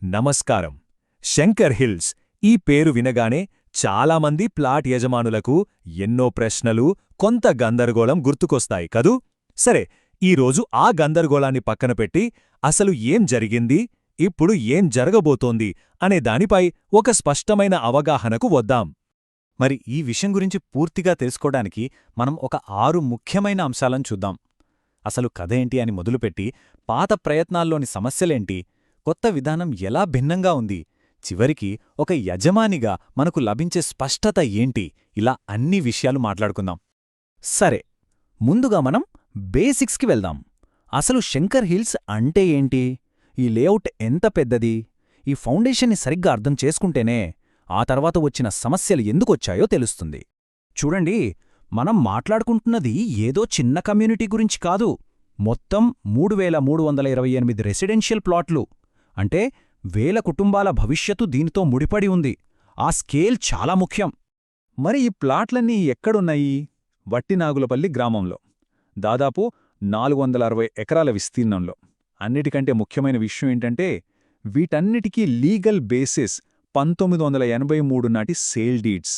నమస్కారం. శంకర్ హిల్స్ ఈ పేరు వినగానే చాలామంది ప్లాట్ యజమానులకు ఎన్నో ప్రశ్నలు, కొంత గందరగోళం గుర్తుకొస్తాయి కదూ. సరే, ఈరోజు ఆ గందరగోళాన్ని పక్కన పెట్టి అసలు ఏం జరిగింది, ఇప్పుడు ఏం జరగబోతోంది అనే దానిపై ఒక స్పష్టమైన అవగాహనకు వద్దాం. మరి ఈ విషయం గురించి పూర్తిగా తెలుసుకోవడానికి మనం ఒక 6 ముఖ్యమైన అంశాలను చూద్దాం. అసలు కథ ఏంటి అని మొదలుపెట్టి పాత ప్రయత్నాల్లోని సమస్యలేంటి, కొత్త విధానం ఎలా భిన్నంగా ఉంది, చివరికి ఒక యజమానిగా మనకు లభించే స్పష్టత ఏంటి, ఇలా అన్ని విషయాలు మాట్లాడుకుందాం. సరే, ముందుగా మనం బేసిక్స్కి వెళ్దాం. అసలు శంకర్ హిల్స్ అంటే ఏంటి, ఈ లేఅవుట్ ఎంత పెద్దది, ఈ ఫౌండేషన్ని సరిగ్గా అర్థం చేసుకుంటేనే ఆ తర్వాత వచ్చిన సమస్యలు ఎందుకొచ్చాయో తెలుస్తుంది. చూడండి, మనం మాట్లాడుకుంటున్నది ఏదో చిన్న కమ్యూనిటీ గురించి కాదు. మొత్తం 3328 రెసిడెన్షియల్ ప్లాట్లు. అంటే వేల కుటుంబాల భవిష్యత్తు దీనితో ముడిపడి ఉంది. ఆ స్కేల్ చాలా ముఖ్యం. మరి ఈ ప్లాట్లన్నీ ఎక్కడున్నాయి? వట్టినాగులపల్లి గ్రామంలో, దాదాపు 460 ఎకరాల విస్తీర్ణంలో. అన్నిటికంటే ముఖ్యమైన విషయం ఏంటంటే, వీటన్నిటికీ లీగల్ బేసిస్ 1983 నాటి సేల్ డీడ్స్.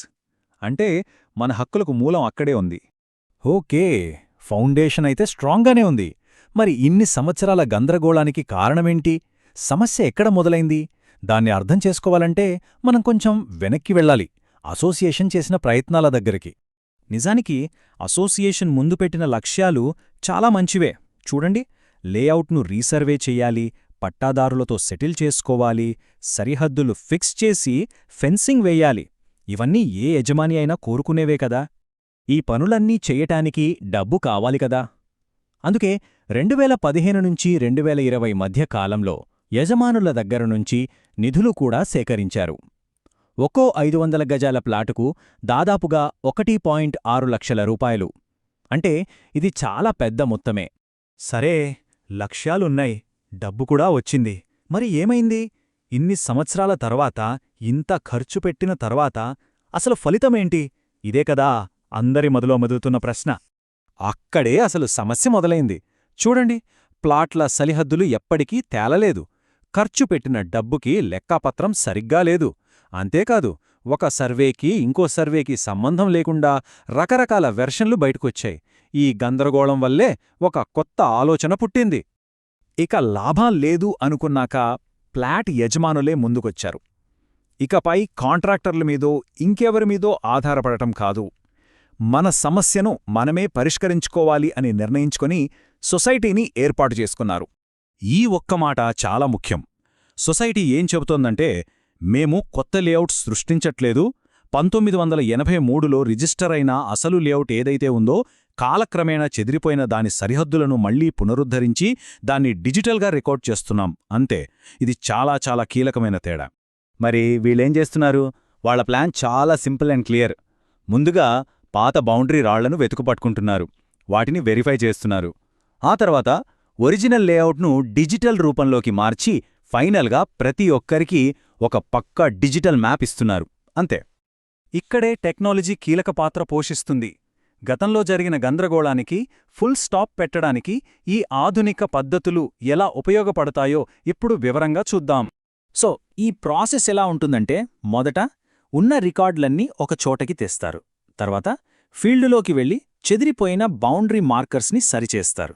అంటే మన హక్కులకు మూలం అక్కడే ఉంది. ఓకే, ఫౌండేషన్ అయితే స్ట్రాంగ్గానే ఉంది. మరి ఇన్ని సంవత్సరాల గందరగోళానికి కారణమేంటి, సమస్య ఎక్కడ మొదలైంది? దాన్ని అర్థం చేసుకోవాలంటే మనం కొంచెం వెనక్కి వెళ్ళాలి, అసోసియేషన్ చేసిన ప్రయత్నాల దగ్గరికి. నిజానికి అసోసియేషన్ ముందు పెట్టిన లక్ష్యాలు చాలా మంచివే. చూడండి, లేఅవుట్ను రీసర్వే చెయ్యాలి, పట్టాదారులతో సెటిల్ చేసుకోవాలి, సరిహద్దులు ఫిక్స్ చేసి ఫెన్సింగ్ వేయాలి. ఇవన్నీ ఏ యజమాని అయినా కోరుకునేవే కదా. ఈ పనులన్నీ చెయ్యటానికి డబ్బు కావాలి కదా. అందుకే 2015 నుంచి 2020 మధ్య కాలంలో యజమానుల దగ్గరనుంచి నిధులు కూడా సేకరించారు. ఒక్కో 500 గజాల ప్లాటుకు దాదాపుగా 1.6 లక్షల రూపాయలు. అంటే ఇది చాలా పెద్ద మొత్తమే. సరే, లక్ష్యాలున్నాయి, డబ్బు కూడా వచ్చింది. మరి ఏమైంది? ఇన్ని సంవత్సరాల తర్వాత, ఇంత ఖర్చు పెట్టిన తర్వాత అసలు ఫలితమేంటి? ఇదే కదా అందరి మొదలో మెదులుతున్న ప్రశ్న. అక్కడే అసలు సమస్య మొదలైంది. చూడండి, ప్లాట్ల సరిహద్దులు ఎప్పటికీ తేలలేదు. ఖర్చు పెట్టిన డబ్బుకి లెక్కాపత్రం సరిగ్గా లేదు. అంతేకాదు, ఒక సర్వేకి ఇంకో సర్వేకి సంబంధం లేకుండా రకరకాల వెర్షన్లు బయటకొచ్చాయి. ఈ గందరగోళం వల్లే ఒక కొత్త ఆలోచన పుట్టింది. ఇక లాభం లేదు అనుకున్నాక ప్లాట్ యజమానులే ముందుకొచ్చారు. ఇకపై కాంట్రాక్టర్ల మీదో ఇంకెవరిమీదో ఆధారపడటం కాదు, మన సమస్యను మనమే పరిష్కరించుకోవాలి అని నిర్ణయించుకొని సొసైటీని ఏర్పాటు చేసుకున్నారు. ఈ ఒక్క మాట చాలా ముఖ్యం. సొసైటీ ఏం చెబుతోందంటే, మేము కొత్త లేఅవుట్ సృష్టించట్లేదు, 1983లో రిజిస్టర్ అయిన అసలు లేఅవుట్ ఏదైతే ఉందో కాలక్రమేణా చెదిరిపోయిన దాని సరిహద్దులను మళ్లీ పునరుద్ధరించి దాన్ని డిజిటల్గా రికార్డ్ చేస్తున్నాం, అంతే. ఇది చాలా చాలా కీలకమైన తేడా. మరి వీళ్ళేం చేస్తున్నారు? వాళ్ల ప్లాన్ చాలా సింపుల్ అండ్ క్లియర్. ముందుగా పాత బౌండరీ రాళ్లను వెతుకుపట్టుకుంటున్నారు, వాటిని వెరిఫై చేస్తున్నారు. ఆ తర్వాత ఒరిజినల్ లేఅవుట్ను డిజిటల్ రూపంలోకి మార్చి ఫైనల్గా ప్రతి ఒక్కరికీ ఒక పక్కా డిజిటల్ మ్యాప్ ఇస్తున్నారు, అంతే. ఇక్కడే టెక్నాలజీ కీలక పాత్ర పోషిస్తుంది. గతంలో జరిగిన గందరగోళానికి ఫుల్ స్టాప్ పెట్టడానికి ఈ ఆధునిక పద్ధతులు ఎలా ఉపయోగపడతాయో ఇప్పుడు వివరంగా చూద్దాం. సో, ఈ ప్రాసెస్ ఎలా ఉంటుందంటే, మొదట ఉన్న రికార్డులన్నీ ఒక చోటకి తెస్తారు. తర్వాత ఫీల్డులోకి వెళ్లి చెదిరిపోయిన బౌండరీ మార్కర్స్ని సరిచేస్తారు.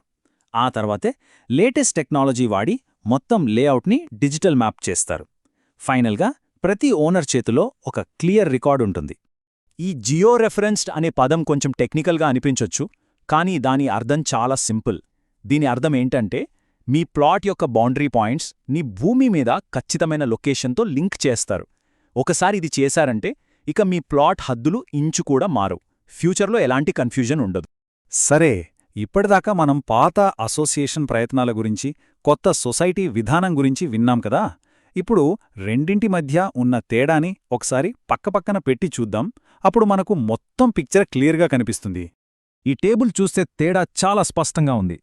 ఆ తర్వాతే లేటెస్ట్ టెక్నాలజీ వాడి మొత్తం లేఅవుట్ని డిజిటల్ మ్యాప్ చేస్తారు. ఫైనల్గా ప్రతి ఓనర్ చేతిలో ఒక క్లియర్ రికార్డ్ ఉంటుంది. ఈ జియో రెఫరెన్స్డ్ అనే పదం కొంచెం టెక్నికల్గా అనిపించొచ్చు, కానీ దాని అర్థం చాలా సింపుల్. దీని అర్థం ఏంటంటే, మీ ప్లాట్ యొక్క బౌండరీ పాయింట్స్ నీ భూమి మీద ఖచ్చితమైన లొకేషన్తో లింక్ చేస్తారు. ఒకసారి ఇది చేశారంటే ఇక మీ ప్లాట్ హద్దులు ఇంచు కూడా మారవు. ఫ్యూచర్లో ఎలాంటి కన్ఫ్యూజన్ ఉండదు. సరే, ఇప్పటిదాకా మనం పాత అసోసియేషన్ ప్రయత్నాల గురించి, కొత్త సొసైటీ విధానం గురించి విన్నాం కదా. ఇప్పుడు రెండింటి మధ్య ఉన్న తేడాని ఒకసారి పక్కపక్కన పెట్టి చూద్దాం. అప్పుడు మనకు మొత్తం పిక్చర్ క్లియర్గా కనిపిస్తుంది. ఈ టేబుల్ చూస్తే తేడా చాలా స్పష్టంగా ఉంది.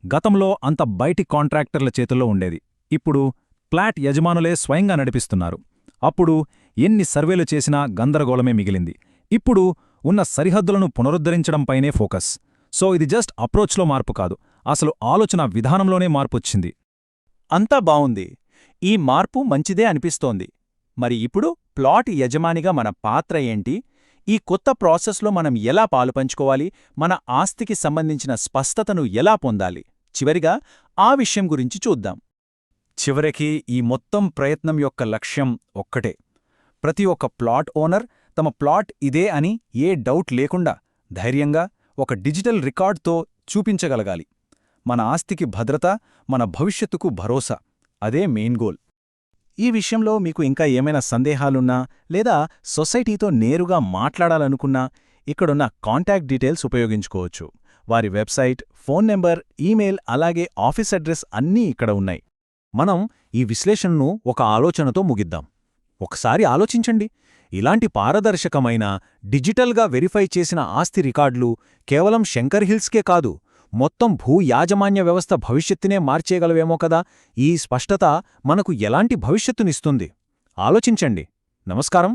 గతంలో అంత బయటి కాంట్రాక్టర్ల చేతుల్లో ఉండేది, ఇప్పుడు ప్లాట్ యజమానులే స్వయంగా నడిపిస్తున్నారు. అప్పుడు ఎన్ని సర్వేలు చేసినా గందరగోళమే మిగిలింది. ఇప్పుడు ఉన్న సరిహద్దులను పునరుద్ధరించడంపైనే ఫోకస్. సో ఇది జస్ట్ అప్రోచ్లో మార్పు కాదు, అసలు ఆలోచన విధానంలోనే మార్పొచ్చింది. అంతా బావుంది. ఈ మార్పు మంచిదే అనిపిస్తోంది. మరి ఇప్పుడు ప్లాట్ యజమానిగా మన పాత్ర ఏంటి? ఈ కొత్త ప్రాసెస్లో మనం ఎలా పాలుపంచుకోవాలి? మన ఆస్తికి సంబంధించిన స్పష్టతను ఎలా పొందాలి? చివరిగా ఆ విషయం గురించి చూద్దాం. చివరికి ఈ మొత్తం ప్రయత్నం యొక్క లక్ష్యం ఒక్కటే. ప్రతి ఒక్క ప్లాట్ ఓనర్ తమ ప్లాట్ ఇదే అని ఏ డౌట్ లేకుండా ధైర్యంగా ఒక డిజిటల్ రికార్డ్తో చూపించగలగాలి. మన ఆస్తికి భద్రత, మన భవిష్యత్తుకు భరోసా. అదే మెయిన్ గోల్. ఈ విషయంలో మీకు ఇంకా ఏమైనా సందేహాలున్నా లేదా సొసైటీతో నేరుగా మాట్లాడాలనుకున్నా ఇక్కడున్న కాంటాక్ట్ డీటెయిల్స్ ఉపయోగించుకోవచ్చు. వారి వెబ్సైట్, ఫోన్ నెంబర్, ఈమెయిల్, అలాగే ఆఫీస్ అడ్రస్ అన్నీ ఇక్కడ ఉన్నాయి. మనం ఈ విశ్లేషణను ఒక ఆలోచనతో ముగిద్దాం. ఒకసారి ఆలోచించండి. ఇలాంటి పారదర్శకమైన, డిజిటల్గా వెరిఫై చేసిన ఆస్తి రికార్డులు కేవలం శంకర్ హిల్స్కే కాదు, మొత్తం భూ యాజమాన్య వ్యవస్థ భవిష్యత్తునే మార్చేయగలవేమో కదా. ఈ స్పష్టత మనకు ఎలాంటి భవిష్యత్తునిస్తుంది? ఆలోచించండి. నమస్కారం.